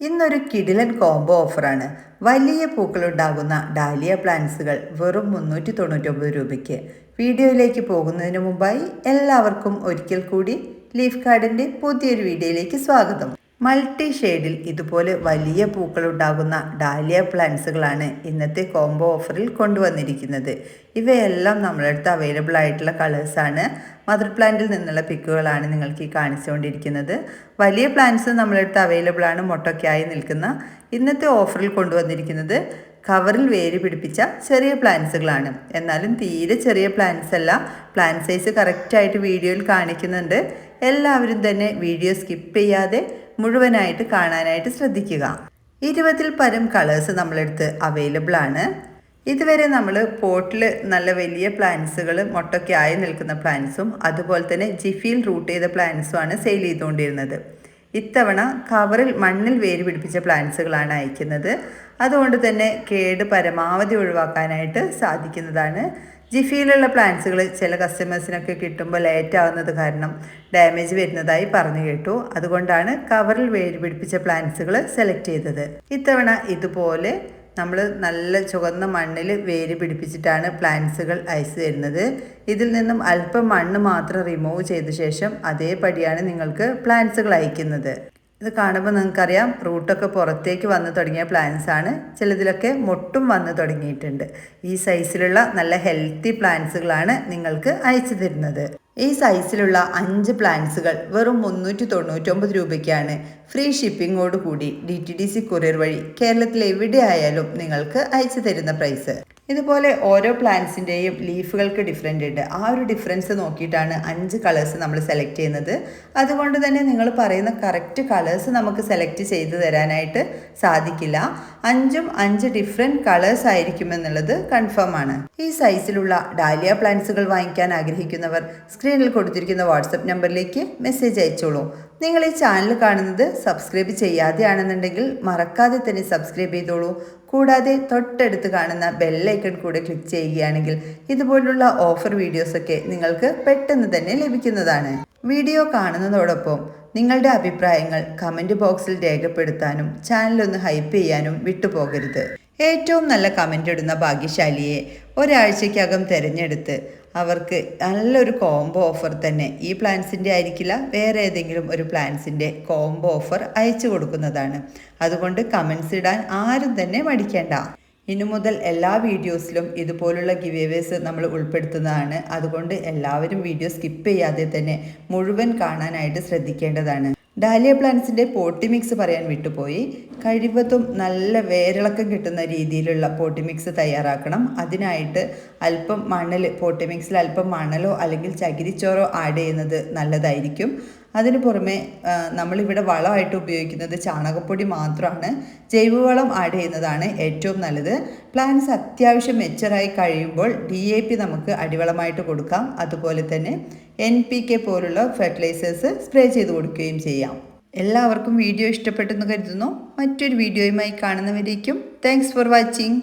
ഇന്നൊരു കിടിലൻ കോംബോ ഓഫറാണ്. വലിയ പൂക്കളുണ്ടാകുന്ന ഡാലിയ പ്ലാന്റ്സുകൾ വെറും 399 രൂപയ്ക്ക്. വീഡിയോയിലേക്ക് പോകുന്നതിന് മുമ്പായി എല്ലാവർക്കും ഒരിക്കൽ കൂടി ലീഫ് ഗാർഡൻ്റെ പുതിയൊരു വീഡിയോയിലേക്ക് സ്വാഗതം. മൾട്ടി ഷെയ്ഡിൽ ഇതുപോലെ വലിയ പൂക്കളുണ്ടാകുന്ന ഡാലിയ പ്ലാന്റ്സുകളാണ് ഇന്നത്തെ കോംബോ ഓഫറിൽ കൊണ്ടുവന്നിരിക്കുന്നത്. ഇവയെല്ലാം നമ്മളടുത്ത് അവൈലബിൾ ആയിട്ടുള്ള കളേഴ്സാണ്. മദർ പ്ലാന്റിൽ നിന്നുള്ള പിക്കുകളാണ് നിങ്ങൾക്ക് ഈ കാണിച്ചുകൊണ്ടിരിക്കുന്നത്. വലിയ പ്ലാന്റ്സ് നമ്മളടുത്ത് അവൈലബിൾ ആണ്. മൊട്ടൊക്കെയായി നിൽക്കുന്ന ഇന്നത്തെ ഓഫറിൽ കൊണ്ടുവന്നിരിക്കുന്നത് കവറിൽ വേര് പിടിപ്പിച്ച ചെറിയ പ്ലാന്റ്സുകളാണ്. എന്നാലും തീരെ ചെറിയ പ്ലാന്റ്സ് അല്ല. പ്ലാന്റ് സൈസ് കറക്റ്റായിട്ട് വീഡിയോയിൽ കാണിക്കുന്നുണ്ട്. എല്ലാവരും തന്നെ വീഡിയോ സ്കിപ്പ് ചെയ്യാതെ മുഴുവനായിട്ട് കാണാനായിട്ട് ശ്രദ്ധിക്കുക. 20-ൽ പരം കളേഴ്സ് നമ്മളടുത്ത് അവൈലബിൾ ആണ്. ഇതുവരെ നമ്മൾ പോട്ടിൽ നല്ല വലിയ പ്ലാന്റ്സുകൾ മൊട്ടൊക്കെ ആയി നിൽക്കുന്ന പ്ലാന്റ്സും അതുപോലെ തന്നെ ജിഫിയിൽ റൂട്ട് ചെയ്ത പ്ലാന്റ്സുമാണ് സെയിൽ ചെയ്തുകൊണ്ടിരുന്നത്. ഇത്തവണ കവറിൽ മണ്ണിൽ വേര് പിടിപ്പിച്ച പ്ലാന്റ്സുകളാണ് അയക്കുന്നത്. അതുകൊണ്ട് തന്നെ കേട് പരമാവധി ഒഴിവാക്കാനായിട്ട് സാധിക്കുന്നതാണ്. ജിഫിയിലുള്ള പ്ലാന്റ്സുകൾ ചില കസ്റ്റമേഴ്സിനൊക്കെ കിട്ടുമ്പോൾ ലേറ്റ് ആവുന്നത് കാരണം ഡാമേജ് വരുന്നതായി പറഞ്ഞു കേട്ടു. അതുകൊണ്ടാണ് കവറിൽ വേര് പിടിപ്പിച്ച പ്ലാന്റ്സുകൾ സെലക്ട് ചെയ്തത്. ഇത്തവണ ഇതുപോലെ നമ്മൾ നല്ല ചുവന്ന മണ്ണിൽ വേര് പിടിപ്പിച്ചിട്ടാണ് പ്ലാന്റ്സുകൾ അയച്ചു തരുന്നത്. ഇതിൽ നിന്നും അല്പം മണ്ണ് മാത്രം റിമൂവ് ചെയ്ത ശേഷം അതേപടിയാണ് നിങ്ങൾക്ക് പ്ലാന്റ്സുകൾ അയക്കുന്നത്. ഇത് കാണുമ്പോൾ നിങ്ങൾക്കറിയാം റൂട്ടൊക്കെ പുറത്തേക്ക് വന്ന് തുടങ്ങിയ പ്ലാന്റ്സ് ആണ്. ചിലതിലൊക്കെ മൊട്ടും വന്ന് തുടങ്ങിയിട്ടുണ്ട്. ഈ സൈസിലുള്ള നല്ല ഹെൽത്തി പ്ലാന്റ്സുകളാണ് നിങ്ങൾക്ക് അയച്ചു തരുന്നത്. ഈ സൈസിലുള്ള 5 പ്ലാന്റ്സുകൾ വെറും 399 രൂപയ്ക്കാണ് ഫ്രീ ഷിപ്പിങ്ങോട് കൂടി DTDC കൊറിയർ വഴി കേരളത്തിൽ എവിടെയായാലും നിങ്ങൾക്ക് അയച്ചു തരുന്ന പ്രൈസ്. ഇതുപോലെ ഓരോ പ്ലാന്റ്സിൻ്റെയും ലീഫുകൾക്ക് ഡിഫറെൻ്റ് ഉണ്ട്. ആ ഒരു ഡിഫറൻസ് നോക്കിയിട്ടാണ് 5 കളേഴ്സ് നമ്മൾ സെലക്ട് ചെയ്യുന്നത്. അതുകൊണ്ട് തന്നെ നിങ്ങൾ പറയുന്ന കറക്റ്റ് കളേഴ്സ് നമുക്ക് സെലക്ട് ചെയ്ത് തരാനായിട്ട് സാധിക്കില്ല. 5 ഡിഫറെൻറ്റ് കളേഴ്സ് ആയിരിക്കുമെന്നുള്ളത് കൺഫേം ആണ്. ഈ സൈസിലുള്ള ഡാലിയ പ്ലാന്റ്സുകൾ വാങ്ങിക്കാൻ ആഗ്രഹിക്കുന്നവർ സ്ക്രീനിൽ കൊടുത്തിരിക്കുന്ന വാട്സപ്പ് നമ്പറിലേക്ക് മെസ്സേജ് അയച്ചോളൂ. നിങ്ങൾ ഈ ചാനൽ കാണുന്നത് സബ്സ്ക്രൈബ് ചെയ്യാതെയാണെന്നുണ്ടെങ്കിൽ മറക്കാതെ തന്നെ സബ്സ്ക്രൈബ് ചെയ്തോളൂ. കൂടാതെ തൊട്ടടുത്ത് കാണുന്ന ബെല്ലൈക്കൺ കൂടെ ക്ലിക്ക് ചെയ്യുകയാണെങ്കിൽ ഇതുപോലുള്ള ഓഫർ വീഡിയോസൊക്കെ നിങ്ങൾക്ക് പെട്ടെന്ന് തന്നെ ലഭിക്കുന്നതാണ്. വീഡിയോ കാണുന്നതോടൊപ്പം നിങ്ങളുടെ അഭിപ്രായങ്ങൾ കമൻറ്റ് ബോക്സിൽ രേഖപ്പെടുത്താനും ചാനലൊന്ന് ഹൈപ്പ് ചെയ്യാനും വിട്ടുപോകരുത്. ഏറ്റവും നല്ല കമൻ്റ് ഇടുന്ന ഭാഗ്യശാലിയെ ഒരാഴ്ചയ്ക്കകം തിരഞ്ഞെടുത്ത് അവർക്ക് നല്ലൊരു കോംബോ ഓഫർ തന്നെ, ഈ പ്ലാന്റ്സിൻ്റെ ആയിരിക്കില്ല, വേറെ ഏതെങ്കിലും ഒരു പ്ലാന്റ്സിൻ്റെ കോംബോ ഓഫർ അയച്ചു കൊടുക്കുന്നതാണ്. അതുകൊണ്ട് കമൻസ് ഇടാൻ ആരും തന്നെ മടിക്കേണ്ട. ഇനി മുതൽ എല്ലാ വീഡിയോസിലും ഇതുപോലുള്ള ഗിവേവേസ് നമ്മൾ ഉൾപ്പെടുത്തുന്നതാണ്. അതുകൊണ്ട് എല്ലാവരും വീഡിയോ സ്കിപ്പ് ചെയ്യാതെ തന്നെ മുഴുവൻ കാണാനായിട്ട് ശ്രദ്ധിക്കേണ്ടതാണ്. ഡാലിയ പ്ലാന്റ്സിൻ്റെ പോട്ടി മിക്സ് പറയാൻ വിട്ടുപോയി. കഴിവതും നല്ല വേരിളക്കം കിട്ടുന്ന രീതിയിലുള്ള പോട്ടി മിക്സ് തയ്യാറാക്കണം. അതിനായിട്ട് അല്പം മണൽ, പോട്ടി മിക്സിൽ അല്പം മണലോ അല്ലെങ്കിൽ ചകിരിച്ചോറോ ആഡ് ചെയ്യുന്നത് നല്ലതായിരിക്കും. അതിന് പുറമെ നമ്മളിവിടെ വളമായിട്ട് ഉപയോഗിക്കുന്നത് ചാണകപ്പൊടി മാത്രമാണ്. ജൈവവളം ആഡ് ചെയ്യുന്നതാണ് ഏറ്റവും നല്ലത്. പ്ലാന്റ്സ് അത്യാവശ്യം മെച്ചറായി കഴിയുമ്പോൾ DAP നമുക്ക് അടിവളമായിട്ട് കൊടുക്കാം. അതുപോലെ തന്നെ NPK പോലുള്ള ഫെർട്ടിലൈസേഴ്സ് സ്പ്രേ ചെയ്ത് കൊടുക്കുകയും ചെയ്യാം. എല്ലാവർക്കും വീഡിയോ ഇഷ്ടപ്പെട്ടെന്ന് കരുതുന്നു. മറ്റൊരു വീഡിയോയുമായി കാണുന്നവരേക്കും താങ്ക്സ് ഫോർ വാച്ചിങ്.